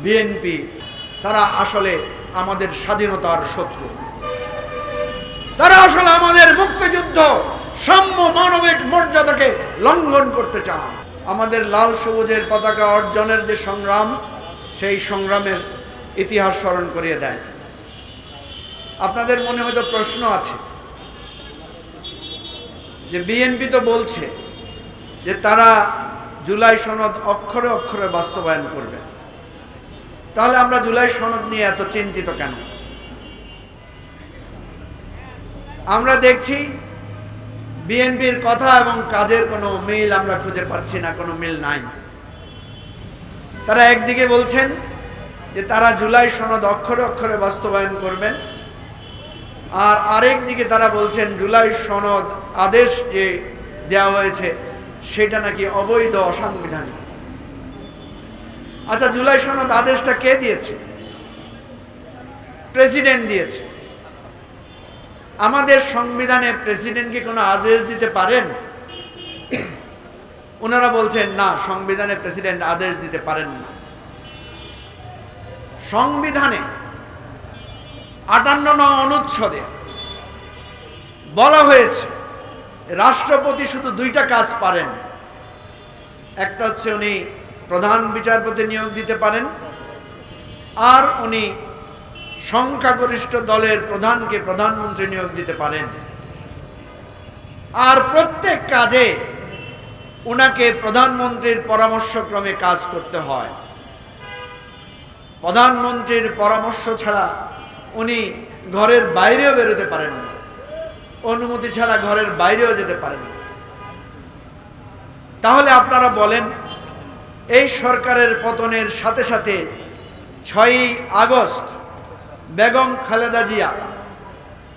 BNP তারা আসলে আমাদের স্বাধীনতার শত্রু। তারা আসলে আমাদের মুক্তিযুদ্ধ সাম্য মানবিক মর্যাদাকে লঙ্ঘন করতে চান। আমাদের লাল সবুজের পতাকা অর্জনের যে সংগ্রাম, সেই সংগ্রামের ইতিহাস স্মরণ করিয়ে দেয়। আপনাদের মনে হয়তো প্রশ্ন আছে যে বিএনপি তো বলছে যে তারা জুলাই সনদ অক্ষরে অক্ষরে বাস্তবায়ন করবে, তাহলে আমরা জুলাই সনদ নিয়ে এত চিন্তিত কেন? আমরা দেখছি বিএনপির কথা এবং কাজের কোনো মিল আমরা খুঁজে পাচ্ছি না, কোনো মিল নাই। তারা একদিকে বলছেন যে তারা জুলাই সনদ অক্ষরে অক্ষরে বাস্তবায়ন করবেন, আর আরেক দিকে তারা বলছেন জুলাই সনদ আদেশ যে দেওয়া হয়েছে সেটা নাকি অবৈধ, অসাংবিধানিক। আচ্ছা, জুলাই সনদ আদেশটা কে দিয়েছে? প্রেসিডেন্ট দিয়েছে। আমাদের সংবিধানে প্রেসিডেন্ট কি কোনো আদেশ দিতে পারেন? ওনারা বলছেন না, সংবিধানে প্রেসিডেন্ট আদেশ দিতে পারেন না। সংবিধানে 58 নং অনুচ্ছেদে বলা হয়েছে রাষ্ট্রপতি শুধু দুইটা কাজ পারেন। একটা হচ্ছে উনি প্রধান বিচারপতি নিয়োগ দিতে পারেন, আর উনি সংখ্যাগরিষ্ঠ দলের প্রধানকে প্রধানমন্ত্রী নিয়োগ দিতে পারেন। আর প্রত্যেক কাজে উনাকে প্রধানমন্ত্রীর পরামর্শক্রমে কাজ করতে হয়। প্রধানমন্ত্রীর পরামর্শ ছাড়া উনি ঘরের বাইরেও বেরোতে পারেন না, অনুমতি ছাড়া ঘরের বাইরেও যেতে পারেন না। তাহলে আপনারা বলেন, এই সরকারের পতনের সাথে সাথে 6ই আগস্ট বেগম খালেদা জিয়া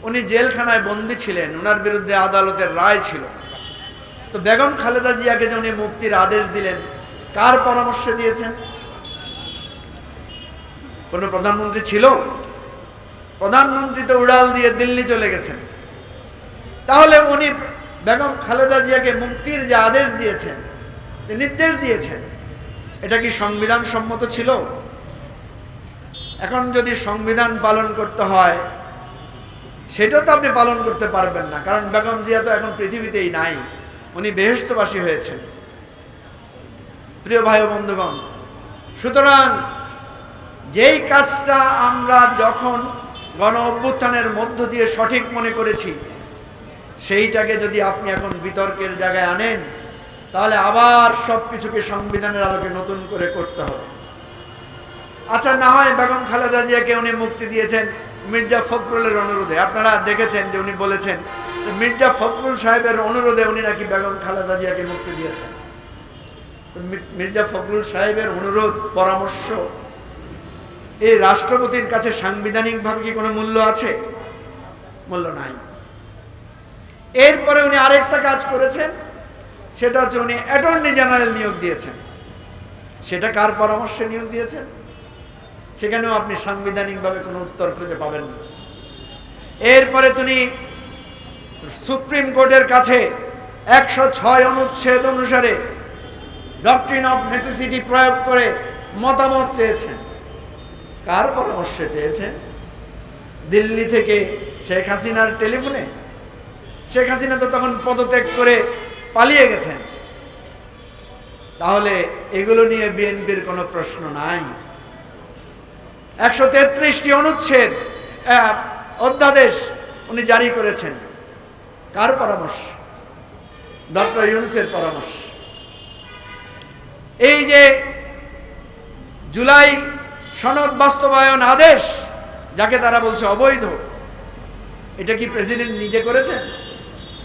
উনি জেলখানায় বন্দী ছিলেন, ওনার বিরুদ্ধে আদালতের রায় ছিল। তো বেগম খালেদা জিয়াকে যে উনি মুক্তির আদেশ দিলেন, কার পরামর্শে দিয়েছেন? কোন প্রধানমন্ত্রী ছিল? প্রধানমন্ত্রী তো উড়াল দিয়ে দিল্লি চলে গেছেন। তাহলে উনি বেগম খালেদা জিয়াকে মুক্তির যে আদেশ দিয়েছেন, নির্দেশ দিয়েছেন, এটা কি সংবিধান সম্মত ছিল? এখন যদি সংবিধান পালন করতে হয়, সেটা তো আপনি পালন করতে পারবেন না, কারণ বেগম জিয়া তো এখন পৃথিবীতেই নাই, উনি বেহেশতবাসী হয়েছেন। প্রিয় ভাই ও বন্ধুগণ, সুতরাং যেই কাজটা আমরা যখন গণ অভ্যুত্থানের মধ্য দিয়ে সঠিক মনে করেছি, সেইটাকে যদি আপনি এখন বিতর্কের জায়গায় আনেন, তাহলে আবার সবকিছুকে সংবিধানের আলোকে নতুন করে করতে হবে। আচ্ছা, না হয় বেগম খালেদা জিয়াকে উনি মুক্তি দিয়েছেন মির্জা ফখরুলের অনুরোধে। আপনারা দেখেছেন যে উনি বলেছেন মির্জা ফখরুল সাহেবের অনুরোধে উনি নাকি বেগম খালেদা জিয়াকে মুক্তি দিয়েছেন। মির্জা ফখরুল সাহেবের অনুরোধ, পরামর্শ এই রাষ্ট্রপতির কাছে সাংবিধানিকভাবে কি কোনো মূল্য আছে? মূল্য নাই। এরপরে উনি আরেকটা কাজ করেছেন, সেটা হচ্ছে উনি অ্যাটর্নি জেনারেল নিয়োগ দিয়েছেন। সেটা কার পরামর্শে নিয়োগ দিয়েছেন? সেখানেও আপনি সাংবিধানিকভাবে কোনো উত্তর খুঁজে পাবেন না। এরপরে তিনি সুপ্রিম কোর্টের কাছে 106 অনুচ্ছেদ অনুসারে ডক্ট্রিন অফ নেসেসিটি প্রয়োগ করে মতামত চেয়েছেন। কার পরামর্শে চেয়েছেন? দিল্লি থেকে শেখ হাসিনার টেলিফোনে? শেখ হাসিনা তো তখন পদত্যাগ করে পালিয়ে গেছেন। তাহলে এগুলো নিয়ে বিএনপির কোনো প্রশ্ন নাই। 133টি অনুচ্ছেদ অধ্যাদেশ উনি জারি করেছেন। কার পরামর্শ? ডক্টর ইউনূসের পরামর্শ। এই যে জুলাই সনদ বাস্তবায়ন আদেশ, যাকে তারা বলছে অবৈধ, এটা কি প্রেসিডেন্ট নিজে করেছেন?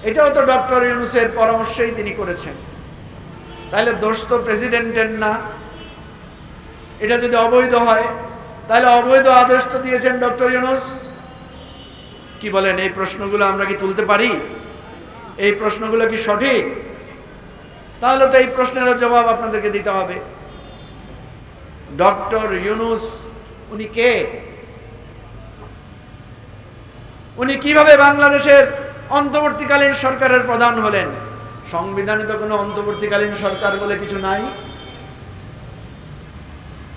এটাও তো ডক্টর ইউনূসের পরামর্শেই তিনি করেছেন। তাহলে দোষ তো প্রেসিডেন্টের না। এটা যদি অবৈধ হয়, তাহলে অবৈধ আদেশ তো দিয়েছেন ডক্টর ইউনূস। কি বলেন, এই প্রশ্নগুলো আমরা কি তুলতে পারি? এই প্রশ্নগুলো কি সঠিক? তাহলে তো এই প্রশ্নেরও জবাব আপনাদেরকে দিতে হবে। ডক্টর ইউনূস উনি কে? উনি কিভাবে বাংলাদেশের অন্তর্বর্তীকালীন সরকারের প্রধান হলেন? সংবিধানে তো কোনো অন্তর্বর্তীকালীন সরকার বলে কিছু নাই।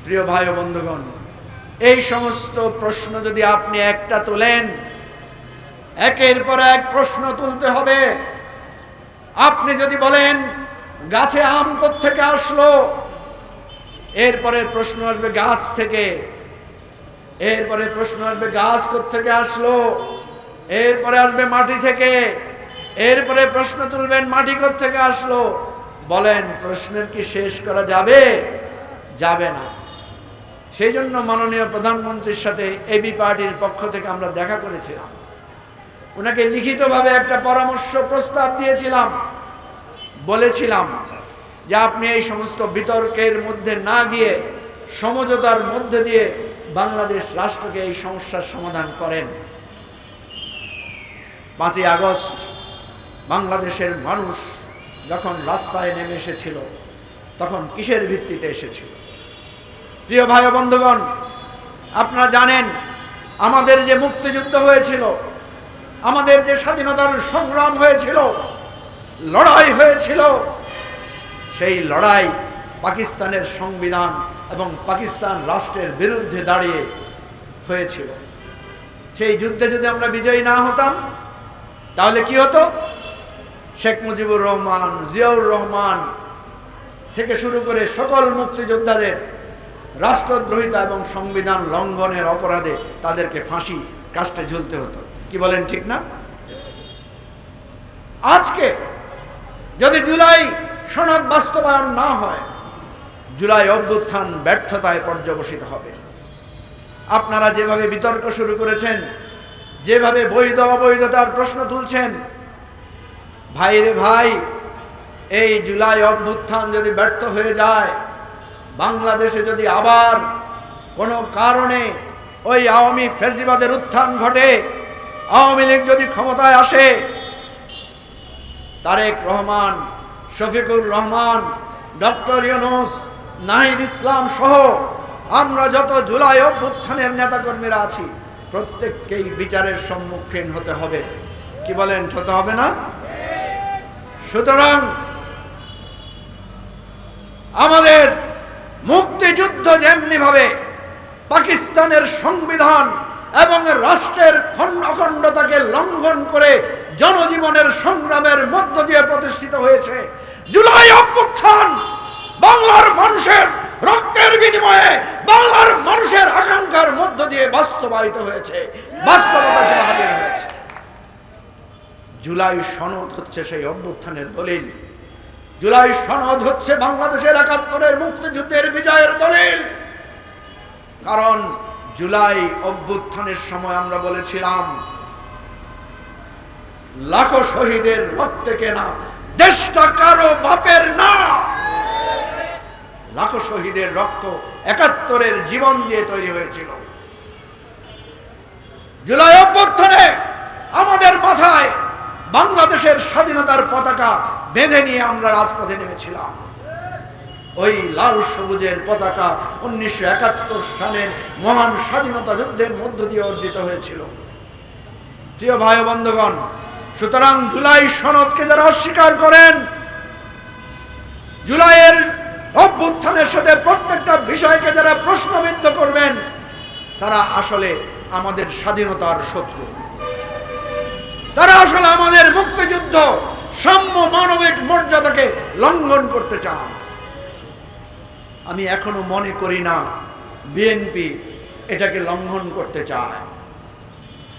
প্রিয় ভাই ও বন্ধুগণ, এই সমস্ত প্রশ্ন যদি আপনি একটা তোলেন, একের পর এক প্রশ্ন তুলতে হবে। আপনি যদি বলেন গাছে আম কোত্থেকে আসলো, এরপরে প্রশ্ন আসবে গাছ থেকে, এরপরে প্রশ্ন আসবে গাছ কোত্থেকে আসলো, এরপরে আসবে মাটি থেকে, এরপরে প্রশ্ন তুলবেন মাটি কোত্থেকে আসলো। বলেন প্রশ্নের কি শেষ করা যাবে? যাবে না। সেই জন্য মাননীয় প্রধানমন্ত্রীর সাথে এবি পার্টির পক্ষ থেকে আমরা দেখা করেছিলাম, ওনাকে লিখিতভাবে একটা পরামর্শ প্রস্তাব দিয়েছিলাম, বলেছিলাম যে আপনি এই সমস্ত বিতর্কের মধ্যে না গিয়ে সমঝোতার মধ্যে দিয়ে বাংলাদেশ রাষ্ট্রকে এই সমস্যার সমাধান করেন। 5ই আগস্ট বাংলাদেশের মানুষ যখন রাস্তায় নেমে এসেছিল, তখন কিসের ভিত্তিতে এসেছিল? প্রিয় ভাই ও বন্ধুগণ, আপনারা জানেন আমাদের যে মুক্তিযুদ্ধ হয়েছিল, আমাদের যে স্বাধীনতার সংগ্রাম হয়েছিল, লড়াই হয়েছিল, সেই লড়াই পাকিস্তানের সংবিধান এবং পাকিস্তান রাষ্ট্রের বিরুদ্ধে দাঁড়িয়ে হয়েছিল। সেই যুদ্ধে যদি আমরা বিজয়ী না হতাম, তাহলে কি হতো? শেখ মুজিবুর রহমান, জিয়াউর রহমান থেকে শুরু করে সকল মুক্তিযোদ্ধাদের রাষ্ট্রদ্রোহিতা এবং সংবিধান লঙ্ঘনের অপরাধে তাদেরকে ফাঁসি কাস্টে ঝুলতে হতো। কি বলেন, ঠিক না? আজকে যদি জুলাই সনদ বাস্তবায়ন না হয়, জুলাই অভ্যুত্থান ব্যর্থতায় পর্যবসিত হবে। আপনারা যেভাবে বিতর্ক শুরু করেছেন, যেভাবে বৈধ অবৈধতার প্রশ্ন তুলছেন, ভাই রে ভাই, এই জুলাই অভ্যুত্থান যদি ব্যর্থ হয়ে যায়, বাংলাদেশে যদি আবার কোনো কারণে ওই আওয়ামী ফ্যাসিবাদের উত্থান ঘটে, আওয়ামী লীগ যদি ক্ষমতায় আসে, তারেক রহমান, শফিকুর রহমান, ডক্টর ইউনূস, নাহিদ ইসলাম সহ আমরা যত জুলাই অভ্যুত্থানের নেতাকর্মীরা আছি, প্রত্যেককেই বিচারের সম্মুখীন হতে হবে। কি বলেন, হতে হবে না? সুতরাং আমাদের মুক্তিযুদ্ধ যেমনি ভাবে পাকিস্তানের সংবিধান এবং রাষ্ট্রের অখণ্ডতাকে লঙ্ঘন করে জনজীবনের সংগ্রামের মধ্য দিয়ে প্রতিষ্ঠিত হয়েছে, জুলাই অভ্যুত্থান বাংলার মানুষের রক্তের বিনিময়ে, বাংলার মানুষের আকাঙ্ক্ষার মধ্য দিয়ে বাস্তবায়িত হয়েছে, বাস্তবতা সে হাজির হয়েছে। জুলাই সনদ হচ্ছে সেই অভ্যুত্থানের দলিল। জুলাই সনদ হচ্ছে বাংলাদেশের ৭১-এর মুক্তিযুদ্ধের বিজয়ের দলিল। কারণ জুলাই অভ্যুত্থানের সময় আমরা বলেছিলাম, লাখো শহীদের রক্তে কেনা দেশটা কারো বাপের না। লাখো শহীদের রক্ত ৭১-এর জীবন দিয়ে তৈরি হয়েছিল। জুলাই অভ্যুত্থানে আমাদের মাথায় বাংলাদেশের স্বাধীনতার পতাকা বেঁধে নিয়ে আমরা রাজপথে নেমেছিলাম। ওই লাল সবুজের পতাকা ১৯৭১ সালের মহান স্বাধীনতা যুদ্ধের মধ্য দিয়ে অর্জিত হয়েছিল। প্রিয় ভাই ও বন্ধুগণ, সুতরাং জুলাই সনদকে যারা অস্বীকার করেন, জুলাইয়ের অভ্যুত্থানের সাথে প্রত্যেকটা বিষয়কে যারা প্রশ্নবিদ্ধ করবেন, তারা আসলে আমাদের স্বাধীনতার শত্রু। তারা আসলে আমাদের মুক্তিযুদ্ধ, সাম্য মানবিক মর্যাদাকে লঙ্ঘন করতে চান। আমি এখনো মনে করি না বিএনপি এটাকে লঙ্ঘন করতে চায়,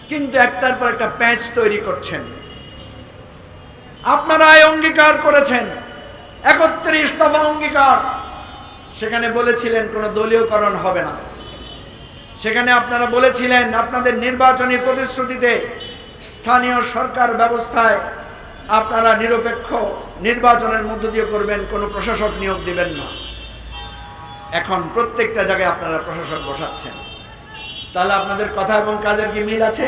কিন্তু একটার পর একটা প্যাচ তৈরি করছেন। আপনারা অঙ্গীকার করেছেন ৩১ দফা অঙ্গীকার, সেখানে বলেছিলেন কোনো দলীয়করণ হবে না। সেখানে আপনারা বলেছিলেন আপনাদের নির্বাচনী প্রতিশ্রুতিতে স্থানীয় সরকার ব্যবস্থায় আপনারা নিরপেক্ষ নির্বাচনের মধ্য দিয়ে করবেন, কোনো প্রশাসক নিয়োগ দিবেন না। এখন প্রত্যেকটা জায়গায় আপনারা প্রশাসক বসাচ্ছেন। তাহলে আপনাদের কথা এবং কাজের কি মিল আছে?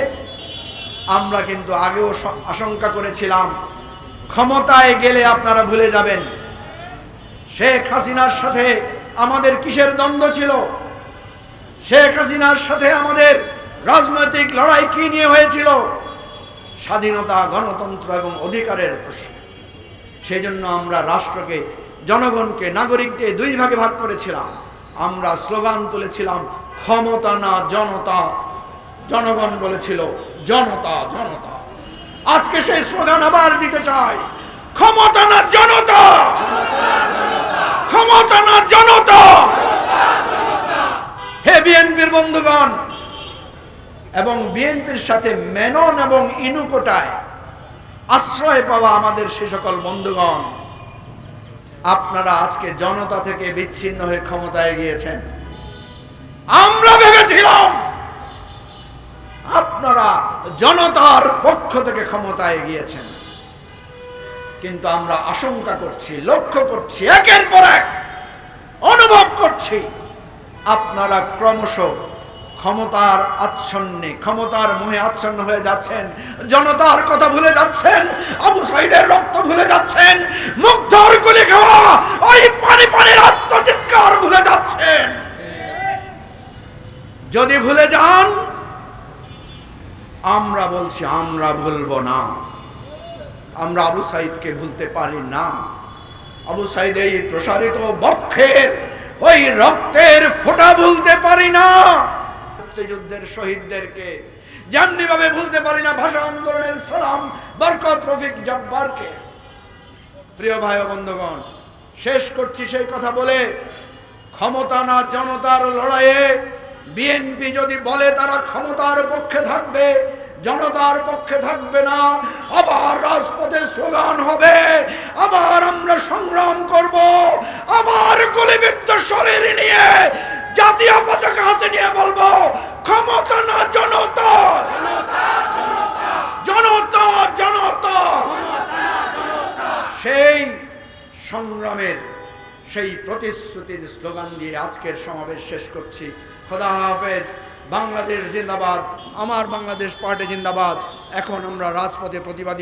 আমরা কিন্তু আগেও আশঙ্কা করেছিলাম ক্ষমতায় গেলে আপনারা ভুলে যাবেন শেখ হাসিনার সাথে আমাদের কিসের দ্বন্দ্ব ছিল, শেখ হাসিনার সাথে আমাদের রাজনৈতিক লড়াই কি নিয়ে হয়েছিল, স্বাধীনতা, গণতন্ত্র এবং অধিকারের প্রশ্ন। সেই জন্য আমরা রাষ্ট্রকে, জনগণকে, নাগরিককে দুই ভাগে ভাগ করেছিলাম। আমরা স্লোগান তুলেছিলাম ক্ষমতা না জনতা, জনগণ বলেছিল জনতা জনতা। আজকে সেই স্লোগান আবার দিতে চাই, ক্ষমতা না জনতা, ক্ষমতা না জনতা। হে বিএনপির বন্ধুগণ এবং বিএনপির সাথে মেনন এবং ইনুকোটায় আশ্রয় পাওয়া আমাদের সে সকল বন্ধুগণ, আপনারা আজকে জনতা থেকে বিচ্ছিন্ন হয়ে ক্ষমতায় গিয়েছেন। আমরা ভেবেছিলাম আপনারা জনতার পক্ষ থেকে ক্ষমতায় গিয়েছেন, কিন্তু আমরা আশঙ্কা করছি, লক্ষ্য করছি, একের পর এক অনুভব করছি আপনারা ক্রমশ ক্ষমতার আচ্ছন্নে, ক্ষমতার মোহে আচ্ছন্ন হয়ে যাচ্ছেন। জনতার কথা ভুলে যাচ্ছেন, আবু সাইদের রক্ত ভুলে যাচ্ছেন, মুগ্ধর গুলি খাওয়া ওই পানি পানির আত্মচিৎকার ভুলে যাচ্ছেন। যদি ভুলে যান, আমরা বলছি আমরা ভুলবো না। আমরা আবু সাইদকে ভুলতে পারি না। আবু সাইদ এই প্রসারিত বক্ষের ওই রক্তের ফোঁটা ভুলতে পারি না। যুদ্ধের শহীদদেরকে যেমনি ভাবে ভুলতে পারি না ভাষা আন্দোলনের সালাম বরকত রফিক জব্বারকে। প্রিয় ভাই ও বন্ধুগণ, শেষ করছি সেই কথা বলে, ক্ষমতা না জনতার লড়াইয়ে বিএনপি যদি বলে তারা ক্ষমতার পক্ষে থাকবে, জনতার পক্ষে থাকবে না, আবার রাজপথে স্লোগান হবে, আবার আমরা সংগ্রাম করব, আবার গুলিবিদ্ধ শরীর নিয়ে জাতীয় পতাকা হাতে নিয়ে বলবো ক্ষমতা না জনতা, জনতা জনতা। সেই সংগ্রামের, সেই প্রতিশ্রুতির স্লোগান দিয়ে আজকের সমাবেশ শেষ করছি। খোদা হাফেজ। বাংলাদেশ জিন্দাবাদ। আমার বাংলাদেশ পার্টি জিন্দাবাদ। এখন আমরা রাজপথে প্রতিবাদী।